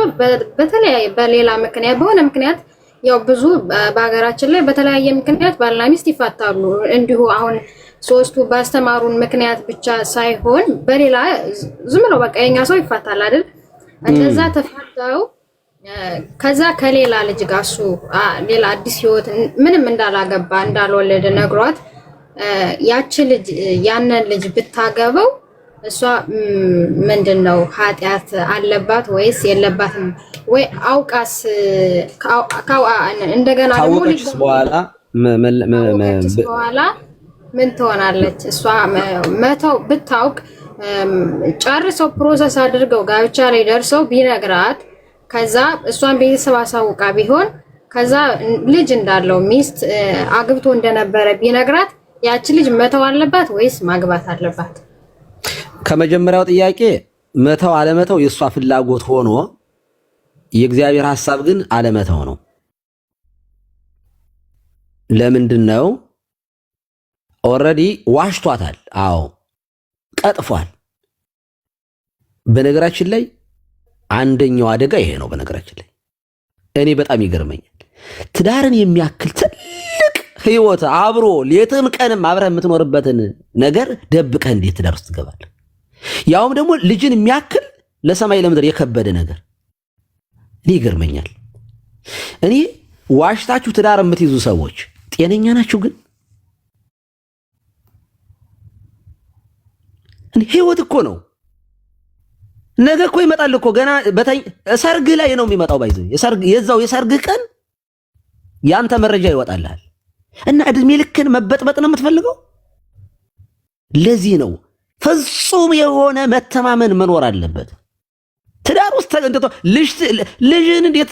በተለያየ በሌላ ምክንያት በሆነ ምክንያት ያው ብዙ በሀገራችን ላይ በተለያየ ምክንያት ባልና ሚስት ይፋታሉ። እንዲሁ አሁን ሶስቱ ባስተማሩን ምክንያት ብቻ ሳይሆን በሌላ ዝም ብሎ በቃ የኛ ሰው ይፋታል አይደል? እንደዛ ተፋታው ከዛ ከሌላ ልጅ ጋር እሱ ሌላ አዲስ ህይወት ምንም እንዳላገባ እንዳልወለደ ነግሯት ያቺ ልጅ ያንን ልጅ ብታገበው እሷ ምንድነው ኃጢአት አለባት ወይስ የለባትም? ወይ አውቃስ እንደገና ደግሞ በኋላ ምን ትሆናለች? እሷ መተው ብታውቅ ጨርሰው ፕሮሰስ አድርገው ጋብቻ ላይ ደርሰው ቢነግራት ከዛ እሷን ቤተሰብ አሳውቃ ቢሆን ከዛ ልጅ እንዳለው ሚስት አግብቶ እንደነበረ ቢነግራት ያቺ ልጅ መተው አለባት ወይስ ማግባት አለባት? ከመጀመሪያው ጥያቄ መተው አለመተው የሷ ፍላጎት ሆኖ የእግዚአብሔር ሐሳብ ግን አለመተው ነው። ለምንድነው? ኦልሬዲ ዋሽቷታል። አዎ ቀጥፏል። በነገራችን ላይ አንደኛው አደጋ ይሄ ነው። በነገራችን ላይ እኔ በጣም ይገርመኛል። ትዳርን የሚያክል ትልቅ ህይወት አብሮ ሌትም ቀንም አብረህ የምትኖርበትን ነገር ደብቀህ እንዴት ትዳር ውስጥ ትገባለህ? ያውም ደግሞ ልጅን የሚያክል ለሰማይ ለምድር የከበደ ነገር። እኔ ይገርመኛል። እኔ ዋሽታችሁ ትዳር የምትይዙ ሰዎች ጤነኛ ናችሁ? ግን ህይወት እኮ ነው። ነገ እኮ ይመጣል እኮ ገና ሰርግ ላይ ነው የሚመጣው። ባይዘው የዛው የሰርግ ቀን ያንተ መረጃ ይወጣልሃል እና እድሜ ልክን መበጥበጥ ነው የምትፈልገው። ለዚህ ነው ፍጹም የሆነ መተማመን መኖር አለበት ትዳር ውስጥ። ልጅን እንዴት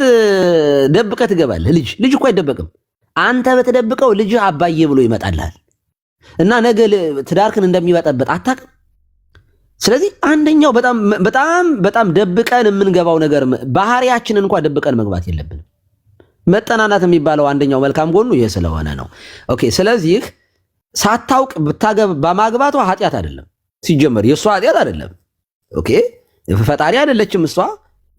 ደብቀህ ትገባለህ? ልጅ እኮ አይደበቅም። አንተ በተደብቀው ልጅ አባዬ ብሎ ይመጣልሃል እና ነገ ትዳርክን እንደሚበጠበጥ አታውቅም። ስለዚህ አንደኛው በጣም ደብቀን የምንገባው ነገር ባህሪያችንን እንኳን ደብቀን መግባት የለብንም። መጠናናት የሚባለው አንደኛው መልካም ጎኑ ይሄ ስለሆነ ነው። ኦኬ። ስለዚህ ሳታውቅ በማግባቷ ኃጢአት አይደለም። ሲጀመር የእሷ ኃጢአት አይደለም። ኦኬ። ፈጣሪ አይደለችም እሷ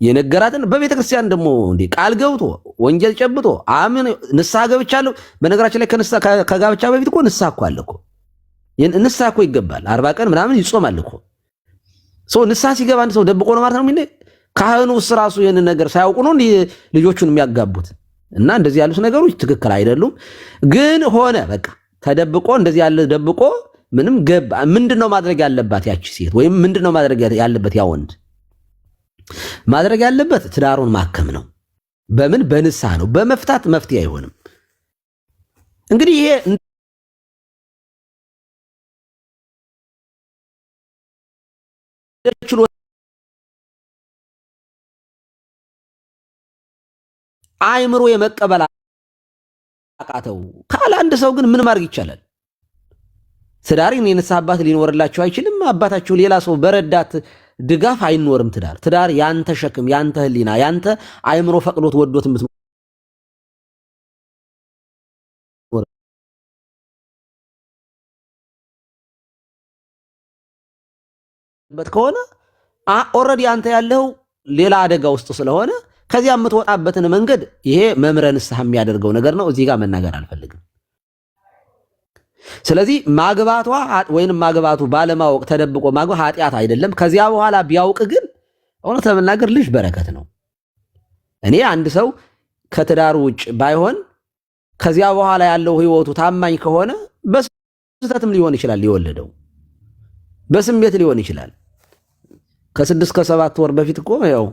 የነገራትን። በቤተ ክርስቲያን ደግሞ እንዲህ ቃል ገብቶ ወንጌል ጨብጦ አምን ንስሐ ገብቻለሁ። በነገራችን ላይ ከጋብቻ በፊት እኮ ንስሐ እኮ አለ እኮ። ንስሐ እኮ ይገባል። 40 ቀን ምናምን ይጾማል እኮ። ሰው ንስሐ ሲገባ አንድ ሰው ደብቆ ነው ማለት ነው። ካህኑ ራሱ ይህንን ነገር ሳያውቁ ነው ልጆቹን የሚያጋቡት። እና እንደዚህ ያሉት ነገሮች ትክክል አይደሉም። ግን ሆነ በቃ ተደብቆ እንደዚህ ያለ ደብቆ ምንም ገባ ምንድነው ማድረግ ያለባት ያቺ ሴት ወይም ምንድነው ማድረግ ያለበት ያ ወንድ? ማድረግ ያለበት ትዳሩን ማከም ነው። በምን በንስሐ ነው። በመፍታት መፍትሄ አይሆንም። እንግዲህ ይሄ አይምሮ የመቀበል አቃተው ካለ አንድ ሰው ግን ምን ማድረግ ይቻላል? ትዳርን የንስሐ አባት ሊኖርላችሁ አይችልም። አባታችሁ ሌላ ሰው በረዳት ድጋፍ አይኖርም። ትዳር ያንተ ሸክም፣ ያንተ ህሊና፣ ያንተ አይምሮ ፈቅዶት ወዶት የምትኖርበት ከሆነ ኦልሬዲ አንተ ያለው ሌላ አደጋ ውስጥ ስለሆነ ከዚያ የምትወጣበትን መንገድ ይሄ መምረ ንስሐ የሚያደርገው ነገር ነው። እዚህ ጋር መናገር አልፈልግም። ስለዚህ ማግባቷ ወይንም ማግባቱ ባለማወቅ ተደብቆ ማግባት ኃጢአት አይደለም። ከዚያ በኋላ ቢያውቅ ግን እውነት ለመናገር ልጅ በረከት ነው። እኔ አንድ ሰው ከትዳሩ ውጭ ባይሆን ከዚያ በኋላ ያለው ህይወቱ ታማኝ ከሆነ በስህተትም ሊሆን ይችላል የወለደው፣ በስሜት ሊሆን ይችላል። ከ6 ከ7 ወር በፊት እኮ ያው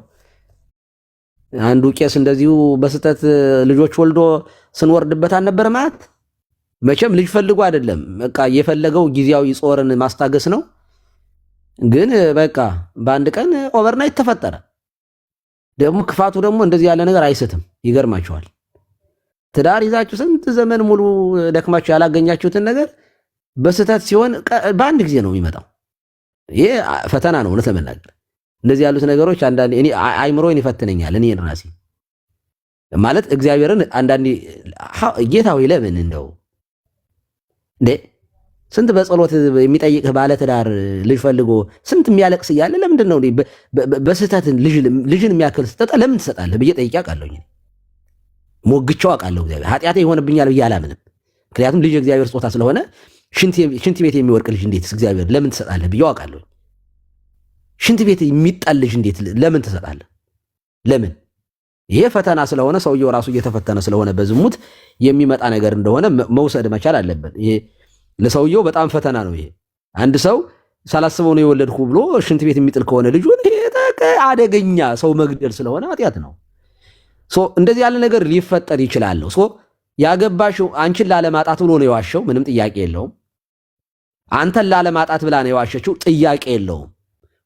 አንዱ ቄስ እንደዚሁ በስህተት ልጆች ወልዶ ስንወርድበት አልነበር ማለት። መቼም ልጅ ፈልጎ አይደለም፣ በቃ የፈለገው ጊዜያዊ ጾርን ማስታገስ ነው። ግን በቃ በአንድ ቀን ኦቨርናይት ተፈጠረ። ደግሞ ክፋቱ ደግሞ እንደዚህ ያለ ነገር አይስትም። ይገርማችኋል። ትዳር ይዛችሁ ስንት ዘመን ሙሉ ደክማችሁ ያላገኛችሁትን ነገር በስህተት ሲሆን በአንድ ጊዜ ነው የሚመጣው። ይሄ ፈተና ነው እውነት ለመናገር። እንደዚህ ያሉት ነገሮች አንዳንዴ እኔ አይምሮዬን ይፈትነኛል። እኔ ራሴ ማለት እግዚአብሔርን አንዳንዴ ጌታ ሆይ ለምን እንደው እንዴ ስንት በጸሎት የሚጠይቅህ ባለ ትዳር ልጅ ፈልጎ ስንት የሚያለቅስ እያለ ለምንድን ነው በስህተት ልጅን የሚያክል ስጠጣ ለምን ትሰጣለህ ብዬ ጠይቄ አውቃለሁ። ሞግቼው አውቃለሁ። እግዚአብሔር ኃጢአቴ ይሆንብኛል ብዬ አላምንም። ምክንያቱም ልጅ እግዚአብሔር ስጦታ ስለሆነ ሽንት ቤት የሚወርቅ ልጅ እንዴት እግዚአብሔር ለምን ትሰጣለህ ብዬ አውቃለሁ። ሽንት ቤት የሚጣል ልጅ እንዴት ለምን ትሰጣለህ? ለምን? ይሄ ፈተና ስለሆነ ሰውየው ራሱ እየተፈተነ ስለሆነ በዝሙት የሚመጣ ነገር እንደሆነ መውሰድ መቻል አለበት። ይሄ ለሰውየው በጣም ፈተና ነው። ይሄ አንድ ሰው ሳላስበው ነው የወለድኩ ብሎ ሽንት ቤት የሚጥል ከሆነ ልጁን አደገኛ ሰው መግደል ስለሆነ ኃጢአት ነው። እንደዚህ ያለ ነገር ሊፈጠር ይችላል። ያገባሽው አንቺን ላለማጣት ብሎ ነው የዋሸው፣ ምንም ጥያቄ የለውም። አንተን ላለማጣት ብላ ነው የዋሸችው፣ ጥያቄ የለውም።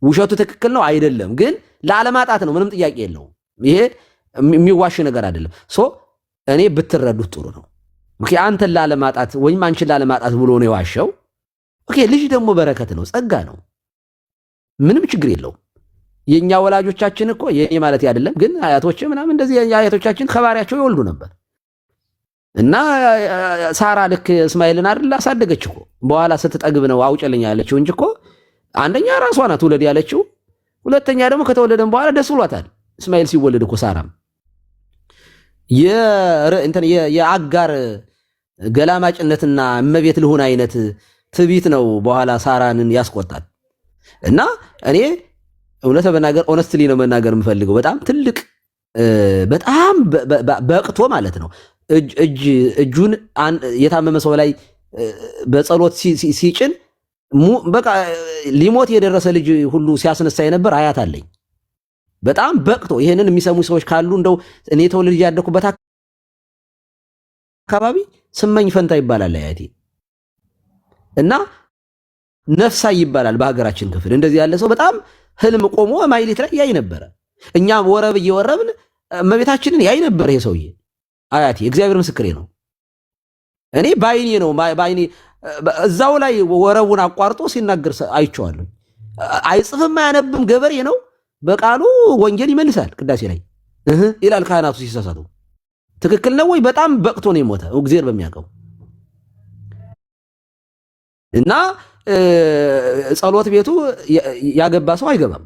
ውሸቱ ትክክል ነው አይደለም፣ ግን ላለማጣት ነው፣ ምንም ጥያቄ የለውም። ይሄ የሚዋሽ ነገር አይደለም። እኔ ብትረዱት ጥሩ ነው። አንተን ላለማጣት ወይም አንቺን ላለማጣት ብሎ ነው የዋሸው። ልጅ ደግሞ በረከት ነው፣ ጸጋ ነው፣ ምንም ችግር የለውም። የኛ ወላጆቻችን እኮ የኔ ማለት አይደለም፣ ግን አያቶች ምናምን እንደዚህ አያቶቻችን ከባሪያቸው ይወልዱ ነበር። እና ሳራ ልክ እስማኤልን አይደል አሳደገች እኮ። በኋላ ስትጠግብ ነው አውጨልኝ ያለችው እንጂ እኮ አንደኛ ራሷ ናት ውለድ ያለችው፣ ሁለተኛ ደግሞ ከተወለደም በኋላ ደስ ብሏታል እስማኤል ሲወለድ እኮ። ሳራም የአጋር ገላማጭነትና እመቤት ልሁን አይነት ትቢት ነው በኋላ ሳራንን ያስቆጣል። እና እኔ እውነት በናገር ኦነስትሊ ነው መናገር የምፈልገው፣ በጣም ትልቅ በጣም በቅቶ ማለት ነው እጁን የታመመ ሰው ላይ በጸሎት ሲጭን በቃ ሊሞት የደረሰ ልጅ ሁሉ ሲያስነሳ የነበር አያት አለኝ። በጣም በቅቶ ይሄንን የሚሰሙ ሰዎች ካሉ እንደው እኔ ተወልጄ ያደኩበት አካባቢ ስመኝ ፈንታ ይባላል አያቴ፣ እና ነፍሳይ ይባላል በሀገራችን ክፍል። እንደዚህ ያለ ሰው በጣም ህልም ቆሞ ማይሌት ላይ ያይ ነበረ። እኛም ወረብ እየወረብን እመቤታችንን ያይ ነበር ይሄ ሰውዬ አያቴ። እግዚአብሔር ምስክሬ ነው። እኔ ባይኔ ነው ባይኔ እዛው ላይ ወረቡን አቋርጦ ሲናገር አይቼዋለሁ። አይጽፍም አያነብም፣ ገበሬ ነው። በቃሉ ወንጌል ይመልሳል። ቅዳሴ ላይ ይላል ካህናቱ ሲሳሳቱ። ትክክል ነው ወይ? በጣም በቅቶ ነው የሞተ እግዚአብሔር በሚያውቀው። እና ጸሎት ቤቱ ያገባ ሰው አይገባም፣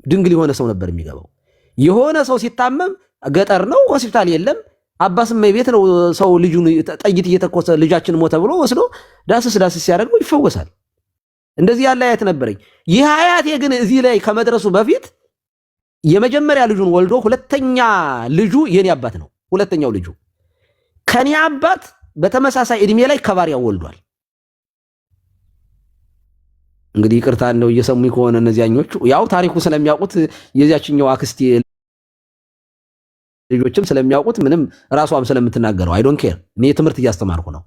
ድንግል የሆነ ሰው ነበር የሚገባው። የሆነ ሰው ሲታመም ገጠር ነው፣ ሆስፒታል የለም፣ አባስም ቤት ነው። ሰው ልጁን ጠይት እየተኮሰ ልጃችን ሞተ ብሎ ወስዶ ዳስስ ሲያደርገው ይፈወሳል። እንደዚህ ያለ አያት ነበረኝ። ይህ አያቴ ግን እዚህ ላይ ከመድረሱ በፊት የመጀመሪያ ልጁን ወልዶ ሁለተኛ ልጁ የኔ አባት ነው። ሁለተኛው ልጁ ከኔ አባት በተመሳሳይ እድሜ ላይ ከባሪያው ወልዷል። እንግዲህ ይቅርታ እንደው እየሰሙኝ ከሆነ እነዚያኞቹ ያው ታሪኩ ስለሚያውቁት የዚያችኛው አክስቴ ልጆችም ስለሚያውቁት ምንም ራሷም ስለምትናገረው አይ ዶንት ኬር። እኔ ትምህርት እያስተማርኩ ነው።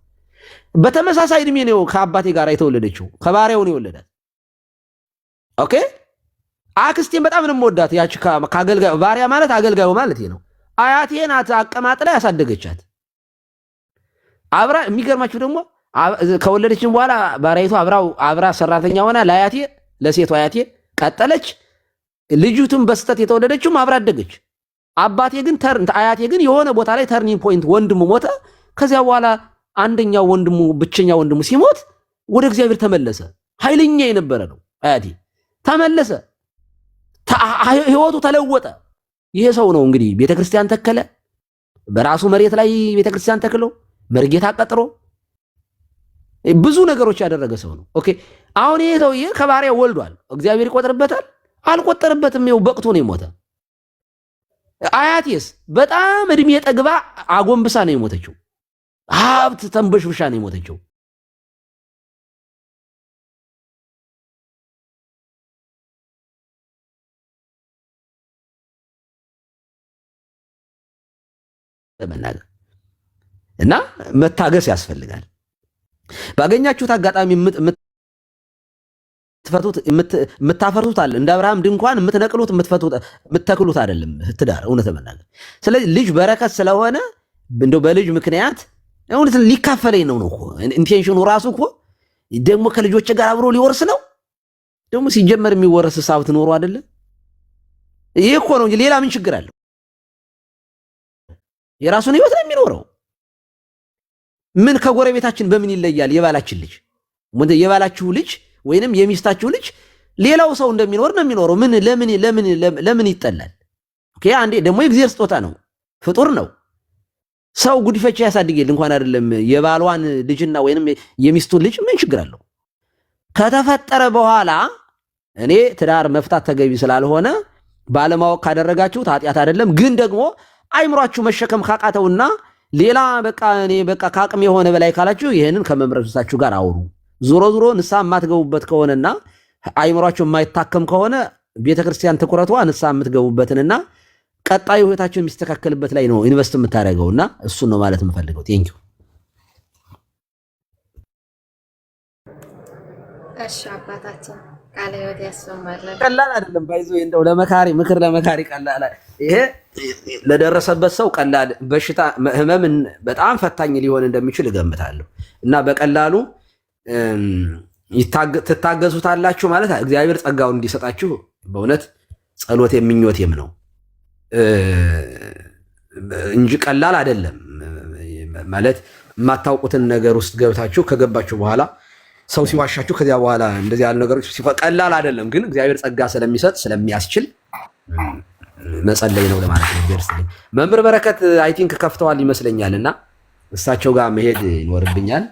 በተመሳሳይ እድሜ ነው ከአባቴ ጋር የተወለደችው፣ ከባሪያው ነው የወለዳት። ኦኬ አክስቴን በጣም ነው የምወዳት። ያቺ ከአገልጋዩ ባሪያ ማለት አገልጋዩ ማለት ነው። አያቴ ናት አቀማጥላ ያሳደገቻት። አብራ የሚገርማችሁ ደግሞ ከወለደችን በኋላ ባሪያይቱ አብራ ሰራተኛ ሆና ለአያቴ ለሴቷ አያቴ ቀጠለች። ልጅቱም በስተት የተወለደችውም አብራ አደገች። አባቴ ግን አያቴ ግን የሆነ ቦታ ላይ ተርኒንግ ፖይንት ወንድሙ ሞተ። ከዚያ በኋላ አንደኛው ወንድሙ ብቸኛ ወንድሙ ሲሞት ወደ እግዚአብሔር ተመለሰ። ኃይለኛ የነበረ ነው አያቴ ተመለሰ። ህይወቱ ተለወጠ። ይሄ ሰው ነው እንግዲህ ቤተክርስቲያን ተከለ። በራሱ መሬት ላይ ቤተክርስቲያን ተክሎ መርጌታ ቀጥሮ ብዙ ነገሮች ያደረገ ሰው ነው። ኦኬ አሁን ይሄ ሰውዬ ከባሪያ ወልዷል። እግዚአብሔር ይቆጥርበታል? አልቆጠርበትም። ይኸው በቅቶ ነው የሞተ። አያቴስ በጣም እድሜ ጠግባ አጎንብሳ ነው የሞተችው። ሀብት ተንበሽብሻ ነው የሞተችው። ለመናገር እና መታገስ ያስፈልጋል። ባገኛችሁት አጋጣሚ የምታፈርቱት አለ። እንደ አብርሃም ድንኳን የምትነቅሉት የምትተክሉት አይደለም ትዳር፣ እውነት ለመናገር። ስለዚህ ልጅ በረከት ስለሆነ እንደው በልጅ ምክንያት እውነት ሊካፈለኝ ነው እኮ ኢንቴንሽኑ ራሱ እኮ ደግሞ ከልጆች ጋር አብሮ ሊወርስ ነው። ደግሞ ሲጀመር የሚወረስ ሀብት ኖሮ አይደለም። ይሄ እኮ ነው እንጂ ሌላ ምን ችግር አለው? የራሱን ህይወት ነው የሚኖረው። ምን ከጎረቤታችን በምን ይለያል? የባላችሁ ልጅ ወይንም የሚስታችሁ ልጅ ሌላው ሰው እንደሚኖር ነው የሚኖረው። ምን ለምን ይጠላል? ኦኬ አንዴ ደግሞ የእግዚአብሔር ስጦታ ነው፣ ፍጡር ነው። ሰው ጉዲፈቻ ያሳድጋል እንኳን አይደለም የባሏን ልጅና ወይንም የሚስቱን ልጅ ምን ችግር አለው? ከተፈጠረ በኋላ እኔ ትዳር መፍታት ተገቢ ስላልሆነ ባለማወቅ ካደረጋችሁት ኃጢአት አይደለም። ግን ደግሞ አይምሯችሁ መሸከም ካቃተውና ሌላ በቃ ከአቅም የሆነ በላይ ካላችሁ ይሄንን ከመምረታችሁ ጋር አውሩ። ዞሮ ንስሐ የማትገቡበት ከሆነና አይምሯችሁ የማይታከም ከሆነ ቤተክርስቲያን ትኩረቷ ንስሐ የምትገቡበትንና ቀጣዩ ህይወታችሁ የሚስተካከልበት ላይ ነው ኢንቨስት የምታደርገውና እሱን ነው ማለት የምፈልገው። ቴንክ ዩ። እሺ አባታችን ቃለ ሕይወት ያሰማልን። ቀላል አይደለም ባይዞ እንደው ምክር ለመካሪ ቀላል ይሄ ለደረሰበት ሰው ቀላል በሽታ ህመም በጣም ፈታኝ ሊሆን እንደሚችል እገምታለሁ እና በቀላሉ ትታገሱታላችሁ ማለት እግዚአብሔር ጸጋውን እንዲሰጣችሁ በእውነት ጸሎት የምኞቴም ነው እንጂ ቀላል አይደለም ማለት የማታውቁትን ነገር ውስጥ ገብታችሁ ከገባችሁ በኋላ ሰው ሲዋሻችሁ ከዚያ በኋላ እንደዚህ ያሉ ነገሮች ቀላል አይደለም። ግን እግዚአብሔር ጸጋ ስለሚሰጥ ስለሚያስችል መጸለይ ነው ለማለት ነው። እግዚአብሔር መምህር በረከት አይ ቲንክ ከፍተዋል ይመስለኛልና እሳቸው ጋር መሄድ ይኖርብኛል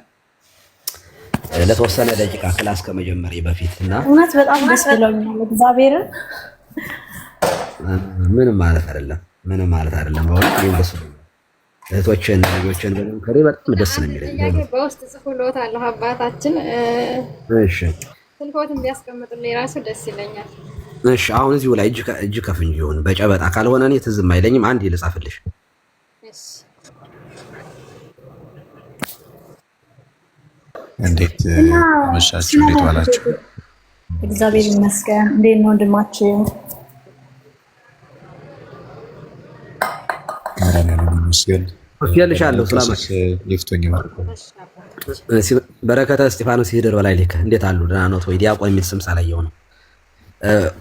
ለተወሰነ ደቂቃ ክላስ ከመጀመሪያ በፊትና እውነት በጣም ደስ ብሎኛል። እግዚአብሔርን ምንም ማለት አይደለም በእውነት ይሄን ደስ ብሎኛል። እህቶችን ልጆችን በመምከሬ በጣም ደስ ነው የሚለኝ። በውስጥ ጽፎልዎታል አባታችን። እሺ ስልክዎትን ቢያስቀምጡልኝ ራሱ ደስ ይለኛል። እሺ አሁን እዚሁ ላይ እጅ ከፍንጅ ይሁን በጨበጣ ካልሆነ እኔ ትዝም አይለኝም። አንድ ልጻፍልሽ። እሺ እንዴት አመሻችሁ? እንዴት ዋላችሁ? እግዚአብሔር ይመስገን። እንዴት ነው ወንድማችን? ያልሻለሁ ሰላም ይፍቶኝ በረከተ እስጢፋኖስ ይደር በላይ ልክ እንዴት አሉ? ደህና ነው ወይ? ዲያቆን የሚል ስም ሳላየው ነው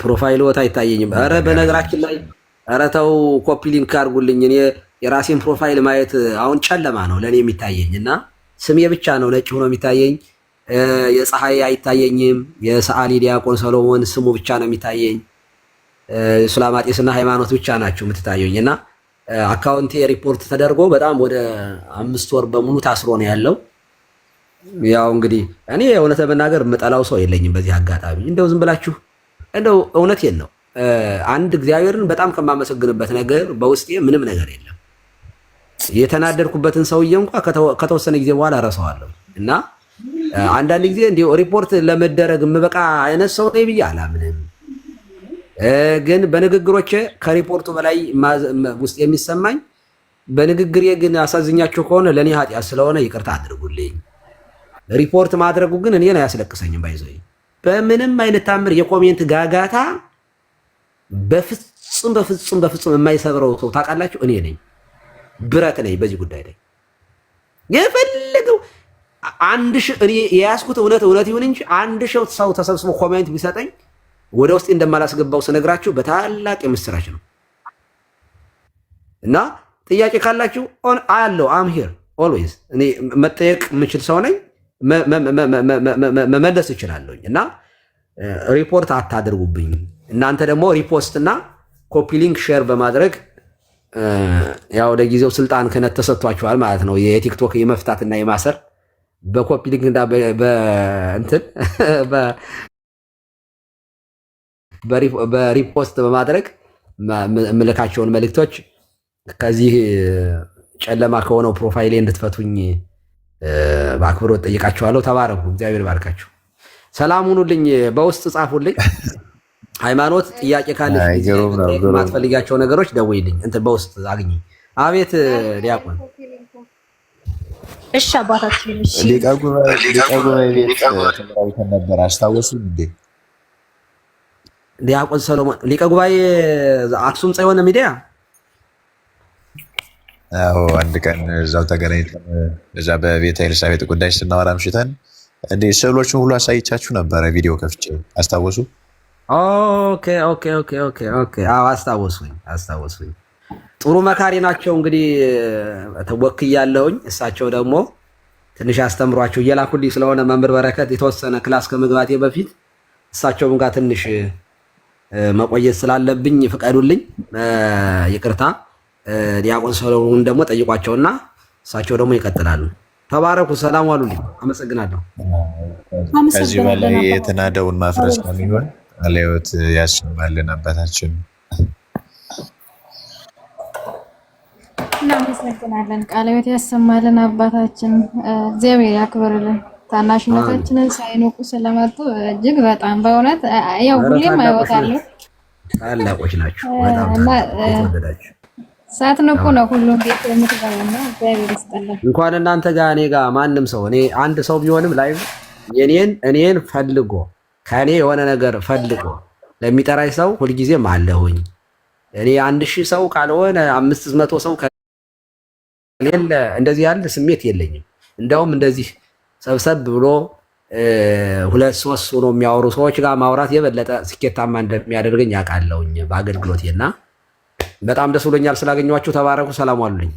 ፕሮፋይል ወታ አይታየኝም። ኧረ በነገራችን ላይ ኧረ ተው ኮፒ ሊንክ አድርጉልኝ። እኔ የራሴን ፕሮፋይል ማየት አሁን ጨለማ ነው ለእኔ የሚታየኝ እና ስሜ ብቻ ነው ነጭ ሆኖ የሚታየኝ። የፀሐይ አይታየኝም። የሰዓሊ ዲያቆን ሰሎሞን ስሙ ብቻ ነው የሚታየኝ። ሱላማጤስና ሃይማኖት ብቻ ናቸው የምትታየኝ እና አካውንቴ ሪፖርት ተደርጎ በጣም ወደ 5 ወር በሙሉ ታስሮ ነው ያለው። ያው እንግዲህ እኔ እውነት ለመናገር የምጠላው ሰው የለኝም። በዚህ አጋጣሚ እንደው ዝም ብላችሁ እንደው እውነቴን ነው አንድ እግዚአብሔርን በጣም ከማመሰግንበት ነገር በውስጤ ምንም ነገር የለም። የተናደድኩበትን ሰውዬ እንኳን ከተወሰነ ጊዜ በኋላ እረሳዋለሁ እና አንዳንድ ጊዜ እንዲሁ ሪፖርት ለመደረግ የምበቃ አይነት ሰው ነኝ ብዬ አላምንም። ግን በንግግሮቼ ከሪፖርቱ በላይ ውስጥ የሚሰማኝ በንግግሬ ግን አሳዝኛችሁ ከሆነ ለእኔ ኃጢአት ስለሆነ ይቅርታ አድርጉልኝ። ሪፖርት ማድረጉ ግን እኔን አያስለቅሰኝም። ባይዘይ በምንም አይነት ታምር የኮሜንት ጋጋታ በፍጹም የማይሰብረው ሰው ታውቃላችሁ፣ እኔ ነኝ። ብረት ነኝ በዚህ ጉዳይ ላይ የፈለገው እኔ የያዝኩት እውነት ይሁን እንጂ 1000 ሰው ተሰብስቦ ኮሜንት ቢሰጠኝ ወደ ውስጥ እንደማላስገባው ስነግራችሁ በታላቅ የምስራች ነው። እና ጥያቄ ካላችሁ አለው አም ሂር ኦልዌይዝ። እኔ መጠየቅ የምችል ሰው ነኝ፣ መመለስ እችላለሁኝ። እና ሪፖርት አታድርጉብኝ። እናንተ ደግሞ ሪፖስት እና ኮፒ ሊንክ ሼር በማድረግ ያው ለጊዜው ስልጣን ክህነት ተሰጥቷችኋል ማለት ነው። የቲክቶክ የመፍታትና የማሰር በኮፒ ሊንክ እና በእንትን በሪፖስት በማድረግ የምልካቸውን መልእክቶች ከዚህ ጨለማ ከሆነው ፕሮፋይሌ እንድትፈቱኝ በአክብሮት ጠይቃችኋለሁ። ተባረኩ። እግዚአብሔር ባርካችሁ። ሰላም ሁኑልኝ። በውስጥ ጻፉልኝ። ሃይማኖት ጥያቄ ካለ ማትፈልጋቸው ነገሮች ደውይልኝ። እንትን በውስጥ አግኝ። አቤት ዲያቆን። እሺ አባታችን። እሺ ሊቀ ጉባኤ ቤት ተመራይተን ነበር። አስታወሱ እንዴ? ዲያቆን ሰሎሞን ሊቀ ጉባኤ አክሱም ጽዮን ሚዲያ። አዎ አንድ ቀን እዛው ተገናኝተን እዛ በቤተ ኤልሳቤጥ ጉዳይ ስናወራ ምሽተን እንዴ ስዕሎቹን ሁሉ አሳይቻችሁ ነበረ ቪዲዮ ከፍቼ። አስታወሱ? ኦኬ። አዎ አስታወሱኝ። ጥሩ መካሪ ናቸው። እንግዲህ ተወክያለሁኝ። እሳቸው ደግሞ ትንሽ ያስተምሯቸው እየላኩልኝ ስለሆነ መምህር በረከት የተወሰነ ክላስ ከመግባቴ በፊት እሳቸውም ጋር ትንሽ መቆየት ስላለብኝ ፍቀዱልኝ። ይቅርታ። ዲያቆን ሰሎሞን ደግሞ ጠይቋቸውና እሳቸው ደግሞ ይቀጥላሉ። ተባረኩ። ሰላም ዋሉልኝ። አመሰግናለሁ። ከዚህ በላይ የተናደውን ማፍረስ ነው የሚሆን። አለዮት ያሰማልን አባታችን። እናመሰግናለን። ቃለ ሕይወት ያሰማልን አባታችን። እግዚአብሔር ያክብርልን። ታናሽነታችንን ሳይንቁ ስለመጡ እጅግ በጣም በእውነት ያው ሁሌም አይወጣለሁ። ታላቆች ናቸው በጣም ተወደዳችሁ። ሳትንቁ ነው ሁሉም ቤት የምትገቡና እግዚአብሔር ይስጥልን። እንኳን እናንተ ጋር እኔ ጋር ማንም ሰው እኔ አንድ ሰው ቢሆንም ላይቭ እኔን ፈልጎ ከእኔ የሆነ ነገር ፈልጎ ለሚጠራኝ ሰው ሁልጊዜም አለሁኝ። እኔ 1000 ሰው ካልሆነ 500 ሰው ከሌለ እንደዚህ ያለ ስሜት የለኝም። እንደውም እንደዚህ ሰብሰብ ብሎ 2-3 ሆኖ የሚያወሩ ሰዎች ጋር ማውራት የበለጠ ስኬታማ እንደሚያደርገኝ አውቃለሁኝ በአገልግሎቴና በጣም ደስ ብሎኛል ስላገኘኋችሁ። ተባረኩ። ሰላም ዋሉልኝ።